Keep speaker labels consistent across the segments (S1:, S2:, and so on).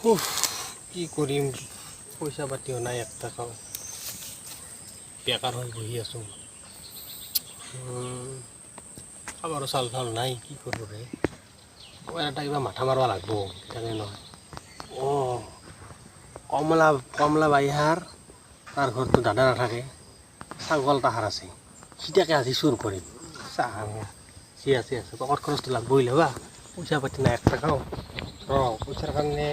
S1: উফ কি কৰিম পইচা পাতিও নাই এক টকাও বেকাৰ হৈ বহি আছোঁ আমাৰো চাউল চাউল নাই কি কৰোঁ ৰে মই এটা কিবা মাথা মাৰিব লাগিব তাকে নহয় অঁ কমলা কমলা বাইহাৰ তাৰ ঘৰটো দাদা নাথাকে ছাগল তাহাৰ আছে সিটাকে আজি চুৰ কৰিম চাহ আছে পকেট খৰচটো লাগবই ল'বা পইচা পাতি নাই এক টকাও পইচাৰ কাৰণে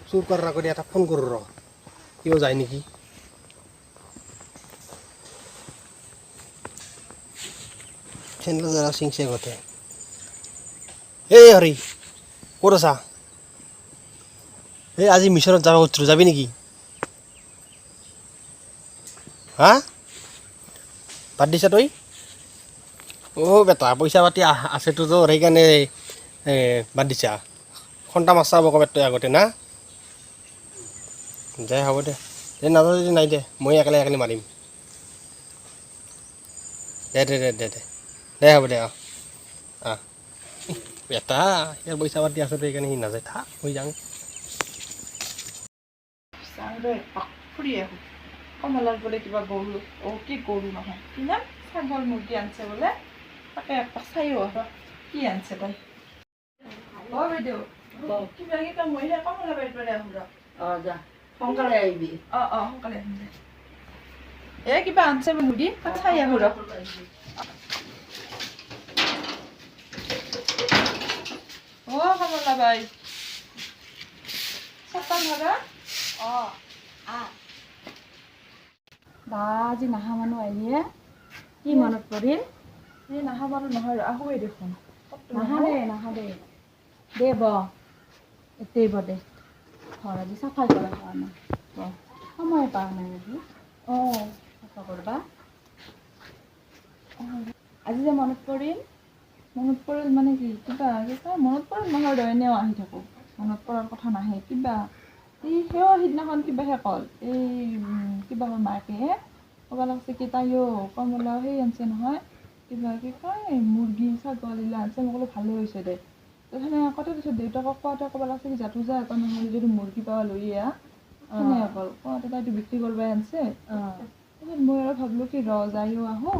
S1: চুৰ কৰাৰ আগতে এটা ফোন কৰোঁ কিয় যায় নেকি চেন্দেল জৰা চিংছে আগতে এই হৰি ক'ত আছা এই আজি মিছনত যাব খুজিছিলোঁ যাবি নেকি হা বাদ দিছা তই অ' বেটা পইচা পাতি আছেতো তোৰ সেইকাৰণে বাদ দিছা ঘণ্টা মাছ চাব ক'ৰবাত তই আগতে না দে হ'ব দে নাযাওঁ যদি নাই দে মই একেলগে মাৰিম দে হ'ব দে বেটা ইয়াৰ পইচা পাতি আছে সেইকাৰণে সি নাযায় থাক হৈ যাওঁ
S2: ফুৰি আহোঁ কমলাৰ বোলে কিবা গৰু কি গৰু নহয় কি নাম ছাগল মুৰ্গী আনিছে বোলে তাকে এপাক চাইও আহ কি আনিছে তাই বাইদেউ কিবা কিবা মই সেই কমলা বাৰীৰ পৰা আহোঁ
S3: যা সোনকালে আহিবি
S2: সোনকালে আহিম দে কিবা আনিছে মুৰ্গী তাক চাই আহোঁ কমলা বাই চাতাল ভাগা
S3: বা আজি নাহা মানুহ আহিলে কি মনত পৰিল
S2: এই নাহা বাৰু নহয় আহোঁৱেই দেখোন
S3: নাহা দে দে ব এতেই ব দে ঘৰ আজি চাফাই কৰা হোৱা নাই সময় পোৱা নাই আজি চাফা কৰবা আজি যে মনত পৰিল মানে কি কিবা মনত পৰিল নহয় দে এনেও আহি থাকোঁ মনত পৰাৰ কথা নাহে কিবা সেও সিদিনাখন কিবাহে ক'ল কিবা মোৰ মাকে ক'ব লাগছে কি তাইও কমলা সেই আনিছে নহয় কিবা কি কয় মুৰ্গী ছাগল এইবিলাক আনিছে মই ক'লো ভালেই হৈছে দে সেনেকৈ কওঁতে পিছত দেউতাকক কোৱাতে ক'ব লাগছে কি যাতো যা এটা নহ'লে যদি মুৰ্গী পাৱা লৈ আহ সেনেকৈ ক'ল কোৱাতে তাইতো বিক্ৰী কৰিবই আনিছে তাৰপিছত মই আৰু ভাবিলোঁ কি যায়ো আহোঁ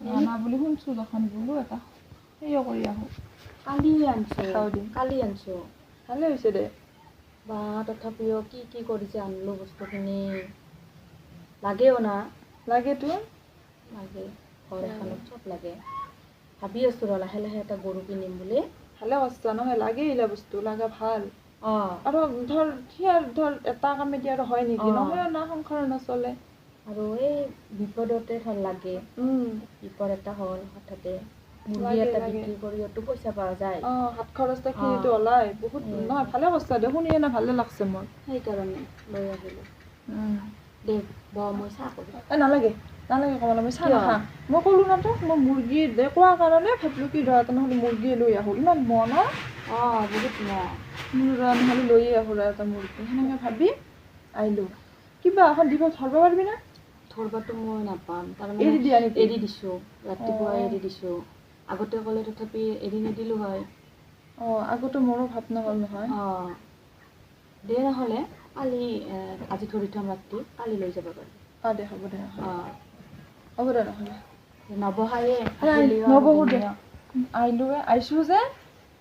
S3: আনা বুলি শুনছোঁ যখন বোলো এটা সেয়ো কৰি আহোঁ কালি আনিছোঁ ভালেই হৈছে দে বা তথাপিও কি কৰিছে আনিলোঁ বস্তুখিনি লাগেও না
S2: লাগেতো
S3: লাগে ঘৰ এখনত চব লাগে ভাবি আছোঁ লাহে লাহে এটা গৰু কিনিম বুলি
S2: ভালে কষ্ট নহয় লাগে এইলা বস্তু লাগা ভাল আৰু ধৰ এটা কামে দিয়া আৰু হয় নেকি নহয় না সংসাৰ নচলে
S3: আৰু এই বিপদতে ধৰ লাগে বিপদ এটা হ'ল হঠাতে মুৰ্গী এটা বিক্ৰী কৰিওতো পইচা পোৱা যায়
S2: হাত খৰচটা খিনিতো ওলাই বহুত নহয় ভালে কষ্ট দে শুনি এনে ভালে লাগছে মোৰ
S3: সেইকাৰণে লৈ আহিলোঁ দে মই চাহ কৰোঁ
S2: নালাগে কমলা মই চাহ নাখাওঁ মই ক'লোঁ না তোক মই মুৰ্গী দে কোৱাৰ কাৰণে ভাবিলোঁ কি ধৰা তেনেহ'লে মুৰ্গী লৈ আহোঁ ইমান মন
S3: বহুত
S2: মোৰ নহ'লে লৈয়ে আহোঁ এটা মুৰ্গী সেনেকৈ ভাবি আহিলোঁ কিবা এখন দিব ধৰিব পাৰিবি না
S3: ধৰবাটো মই নাপাম
S2: এৰি দিয়া নেকি
S3: এৰি দিছোঁ ৰাতিপুৱা এৰি দিছোঁ আগতে ক'লে তথাপি এৰি নিদিলোঁ হয়
S2: আগতে মোৰো ভাৱ নহ'ল নহয়
S3: দে নহ'লে কালি আজি ধৰি থম ৰাতি কালি লৈ যাব পাৰি
S2: দে হ'ব দে নহ'লে
S3: নবহায়ে
S2: নবহো দে আহিছোঁ যে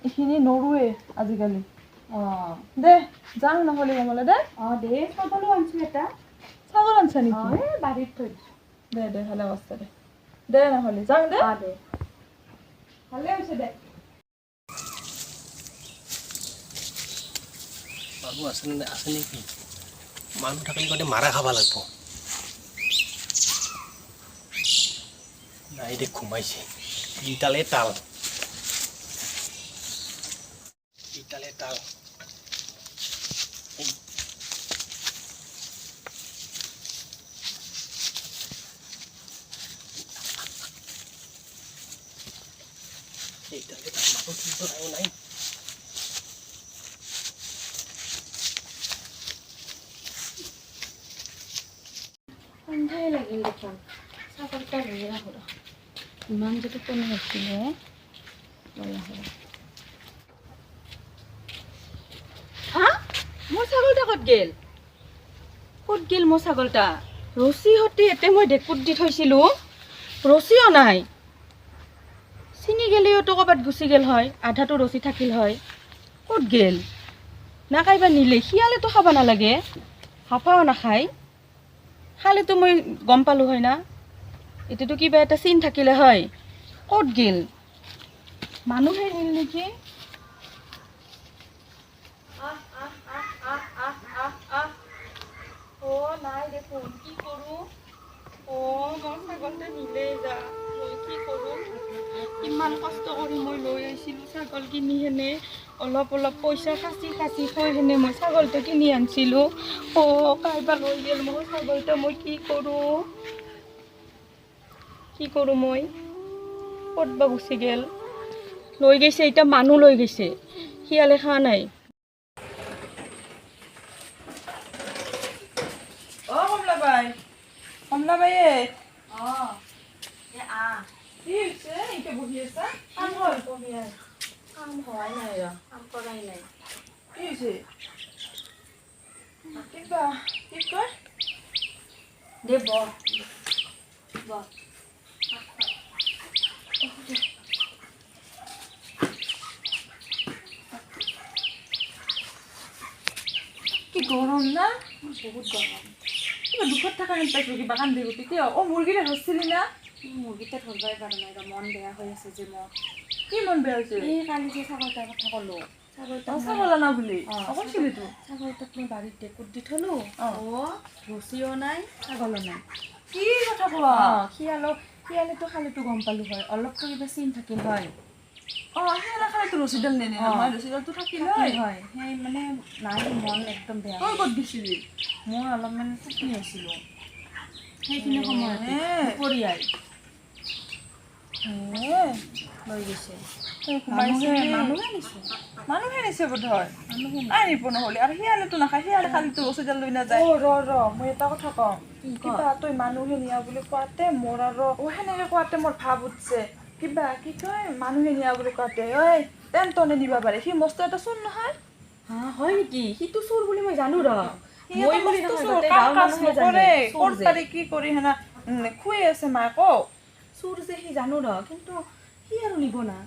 S2: এইখিনি নৰোৱে আজিকালি দে যাওঁ নহ'লে কমলা দে
S3: দে ছাগলো আনিছোঁ এটা
S2: ছাগল আনিছা নেকি
S3: বাৰীত থৈ দিছোঁ
S2: দে ভালে কষ্ট দে নহ'লে যাওঁ দে
S3: দে
S2: ভালে হৈছে দে
S1: মানুহ আছে নেকি মানুহ থাকিলে মানে মাৰা খাব লাগিব নাই দে ঘুমাইছে ইটালে তাল মানুহ কিন্তু নাই
S3: সন্ধাই লাগিল দেখোন ছাগলটা লৈ আহোঁ ইমান যদি কণী আছিলে লৈ আহোঁ ক'ত গেল মোৰ ছাগলটা ৰছী সতি এতে মই ডেকুত দি থৈছিলোঁ ৰছীও নাই চিনি গেলিও তো ক'ৰবাত গুচি গেল হয় আধাটো ৰছী থাকিল হয় ক'ত গেল না কাইবা নিলে শিয়ালেতো খাব নালাগে হাফাও নাখায় খালেতো মই গম পালোঁ হয় না এতিয়াতো কিবা এটা চিন থাকিলে হয় ক'ত গেল মানুহে নিল নেকি নাই দেখোন কি কৰোঁ মোৰ ছাগলটা নিলেই যা মই কি কৰোঁ ইমান কষ্ট কৰি মই লৈ আহিছিলোঁ ছাগল কিনি সেনে অলপ পইচা সাঁচি থৈ সেনে মই ছাগলটো কিনি আনিছিলোঁ কাইবা লৈ গ'ল মোৰ ছাগলটো মই কি কৰোঁ মই ক'ত বা গুচি গ'ল লৈ গৈছে এতিয়া মানুহ লৈ গৈছে শিয়ালে খোৱা নাই
S2: কমলাবাইয়ে
S3: কি হৈছে এতিয়া বহি আছা কাম হোৱাই নাই কাম কৰাই নাই
S2: কি হৈছে কিবা কি কয়
S3: দে ব
S2: কি গৰম না
S3: বহুত গৰম
S2: কিবা দুখত থকা হেন পাইছোঁ কিবা কান্দি গুটি কিয় মুৰ্গীৰে ধৰিছিলি না
S3: মুৰ্গীটা ধৰবাই পৰা নাই মন বেয়া হৈ আছে যে মোৰ
S2: কি মন বেয়া হৈছে
S3: এই কালি যে ছাগলটাৰ কথা ক'লোঁ
S2: ছাগল আনা বুলি কৈছিলি তো
S3: ছাগলটাক মই বাৰীত ডেকুত দি থলোঁ ৰছীও নাই ছাগলো নাই
S2: কি কথা কোৱা
S3: শিয়ালেতো খালেতো গম পালোঁ হয় অলপতো কিবা চিন থাকিল হয়
S2: সেয়া নাখালেতো ৰছীডাল নেনে নহয় ৰছীডালটো থাকিল হয়
S3: সেই মানে নাই মন একদম বেয়া
S2: তই ক'ত দিছিলি
S3: মই অলপমান টোপনি হৈছিলোঁ সেইখিনি সময়তে দুপৰীয়াই লৈ গৈছে
S2: মানুহে নিছে বোধহয় আনিব নহ'লে আৰু শিয়ালেতো নাখায় শিয়ালে খালিতো ৰছীডাল লৈ নাযায় মই এটা কথা কওঁ কিবা তই মানুহে নিয়া বুলি কোৱাতে মোৰ আৰু সেনেকে কোৱাতে মোৰ ভাৱ উঠছে কিবা কি কয় মানুহে নিয়া বুলি কোৱাতে টেনটনে নিব পাৰে সি মস্ত এটা চোৰ নহয়
S3: হয় নেকি সিটো চোৰ বুলি মই জানো
S2: কি কৰি সেনা খুৱাই আছে মাকক
S3: চোৰ যে সি জানো কিন্তু সি আৰু নিব না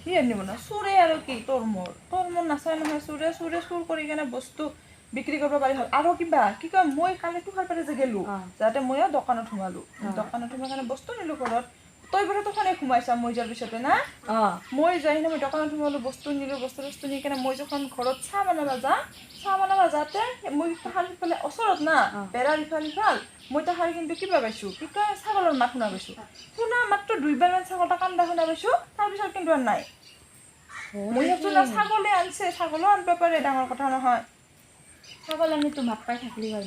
S2: সি আনিব না চোৰে আৰু কি তোৰ মোৰ নাচায় নহয় চোৰে চুৰ কৰি কেনে বস্তু বিক্ৰী কৰিব পাৰি হ'ল আৰু কিবা কি কয় মই কালি তুষাৰ পাৰে যে গেলো যাতে ময়ো দোকানত সোমালো দোকানত সোমাই কাৰণে বস্তু নিলো ঘৰত তই বাৰু তোখানে সোমাইছা মই যোৱাৰ পিছতে না মই যাই কিনে মই দোকানত সোমালো বস্তু নিলো বস্তু নি কেনে মই যখন ঘৰত চাহ বনাব যাওঁতে মই তাহাৰ সিফালে ওচৰত না বেৰাৰ ইফাল মই তাহাৰ কিন্তু কিবা পাইছোঁ কি কয় ছাগলৰ মাত শুনা পাইছোঁ শুনা মাত্ৰ 2বাৰমান ছাগলটা কান্দা শুনা পাইছোঁ তাৰপিছত কিন্তু আৰু নাই মই ভাবছোঁ না ছাগলে আনছে ছাগলো আনিব পাৰে ডাঙৰ কথা নহয়
S3: ছাগল আনিতো মাত পাই থাকিলি হয়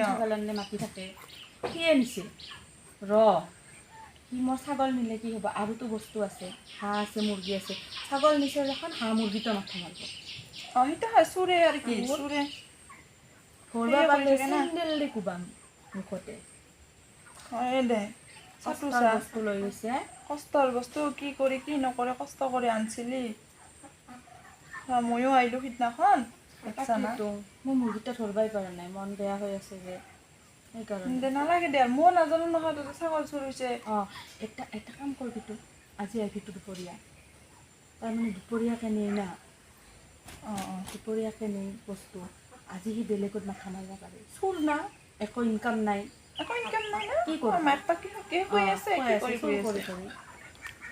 S3: ছাগল আনিলে মাতি থাকে কি আনিছে সি মোৰ ছাগল নিলে কি হ'ব আৰুতো বস্তু আছে হাঁহ আছে মুৰ্গী আছে ছাগল নিছে এখন হাঁহ মুৰ্গীটো মাথা মাৰিব
S2: সেইটো হয় চোৰে আৰু কি চোৰে
S3: ঘৰবা পালে চেণ্ডেল দি কোবাম মুখতে
S2: দে
S3: বস্তু লৈ গৈছে
S2: কষ্টৰ বস্তু কি কৰি কি নকৰে কষ্ট কৰি আনিছিলি ময়ো আহিলোঁ সিদিনাখন
S3: মোৰ মুৰ্গীটা ধৰবাই পৰা নাই মন বেয়া হৈ আছে যে সেইকাৰণে
S2: নালাগে দে মই নাজানো নহয় তই ছাগল চোৰ হৈছে
S3: এটা কাম কৰিবি তো আজি আহিবি তো দুপৰীয়া তাৰমানে দুপৰীয়াকে নিয়ে না দুপৰীয়াকে নিয়ে বস্তু আজি সি বেলেগত মাথা মাৰিব পাৰে চোৰ না একো ইনকাম নাই
S2: কি
S3: কৰোঁ
S2: মাক পাকি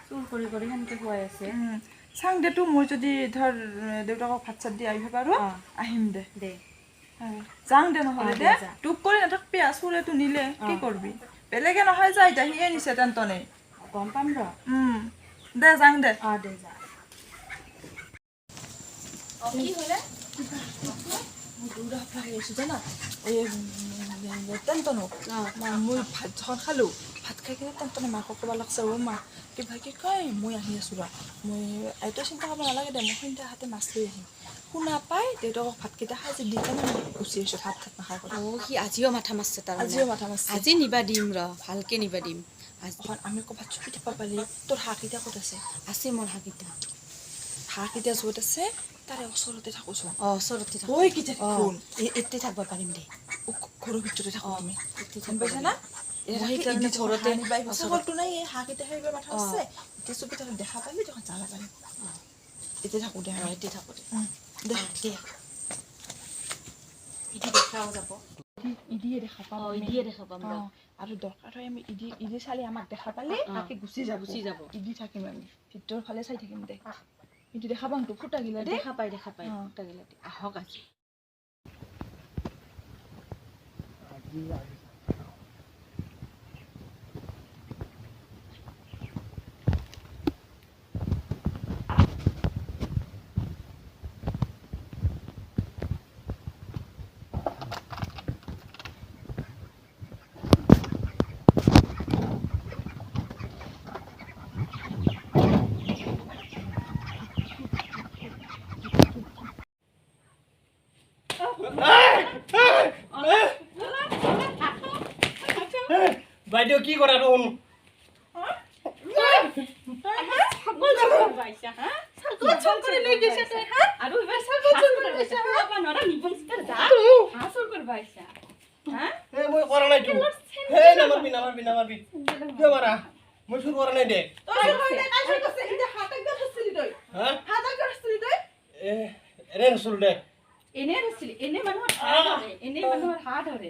S3: চুৰ কৰি সেনেকৈ খুৱাই আছে
S2: চাং দে তো মই যদি ধৰ দেউতাকক ভাত চাত দি আহিব পাৰোঁ আহিম দে যাং দে নহ'লে দে তোক কৰি নাথাকবি চোৰেতো নিলে কি কৰিবি বেলেগে নহয় যায় এতিয়া সিয়ে নিছে টেনটনে
S3: গম পাম
S2: দে যাং দে
S3: দে যা কি হ'লে
S2: দৌৰা আহি আছোঁ জানা এই টেনটনো মই ভাত যখন খালোঁ ভাত খাই কিনে টেনটনে মাকক ক'ব লাগছে মা কিবা কি কয় মই আহি আছোঁ মই তই চিন্তা কৰিব নালাগে দে মই সন্ধ্যা হাতে মাছ লৈ আহিম শুনা পাই দেউতাকক ভাতকেইটা সাজি দি কেনে মই গুচি আহিছোঁ ভাত নাখাই
S3: সি আজিও মাথা মাৰছে আজি নিবা দিম ভালকে নিবা দিম
S2: আমি ক'ৰবাত চুপি থাকিব পাৰি তোৰ হাঁহকেইটা ক'ত আছে
S3: মোৰ হাঁহকেইটা
S2: হাঁহ কেইটা য'ত আছে তাৰে ওচৰতে থাকোচোন
S4: ওচৰতে থাক
S2: ঐ কেইটা দেখোন
S4: এতে থাকব পাৰিম দে
S2: ঘৰৰ ভিতৰতে থাকো আমি
S4: এতে
S2: গম
S4: থাকব
S2: পাইছা না
S4: মই সেইকাৰণে ঘৰতে
S2: ছাগলটো নাই এই হাঁহ কেইটা সেইবাৰ মাথা আছে এতিয়া চকুত দেখা পালি তখন যাবা পাৰিম এতিয়া থাকো দে
S4: এতে থাকো দে
S2: দে
S4: দে ইদি দেখাও যাব
S2: ইদিয়ে দেখা পাম
S4: ইদিয়ে দেখা পাম ৰ
S2: আৰু দৰকাৰ হয় আমি ইদি চালি আমাক দেখা পালে তাকে গুচি যাব ইদি থাকিম আমি ভিতৰৰ ফালে চাই থাকিম দে ইদি দেখা পাম তো ফুটা গিলা দে
S4: দেখা পাই ফুটাগিলা দে আহক আজি
S1: বাইদেউ কি কৰা দেখোন মই কৰা নাই তো নামাৰবি কিয় মাৰা মই চুৰ কৰা নাই দে এনে নচলো দে
S4: এনে মানুহৰ হাত ধৰে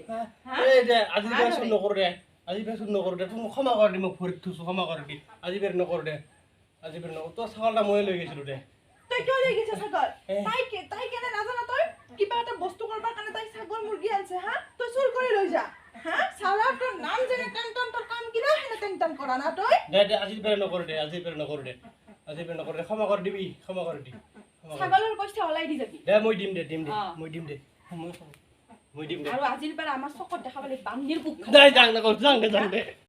S1: আজি পৰা চুৰ নকৰো দে তোক ক্ষমা কৰি দি মোক ভৰিত থৈছো ক্ষমা কৰি দি আজি বেৰ নকৰো দে তোৰ ছাগলটা মই লৈ গৈছিলো দে
S2: তই কিয় লৈ গৈছ ছাগল তাই কেনে নাজানা তই কিবা এটা বস্তু কৰবাৰ কাৰণে তাই ছাগল মুৰ্গী আনছে হা তই চুৰ কৰি লৈ যা হা চালা তোৰ নাম যেনে টেনটন তোৰ কাম কিনা হেনে টেনটন কৰা না তই
S1: দে আজি বেৰ নকৰো দে ক্ষমা কৰি দিবি
S4: ছাগলৰ পইচা ওলাই দি যাবি
S1: দে মই দিম দে মই দিম দে
S4: আৰু আজিৰ পৰা আমাৰ চকত দেখা পালে বান্দিৰ বুক
S1: যাং দে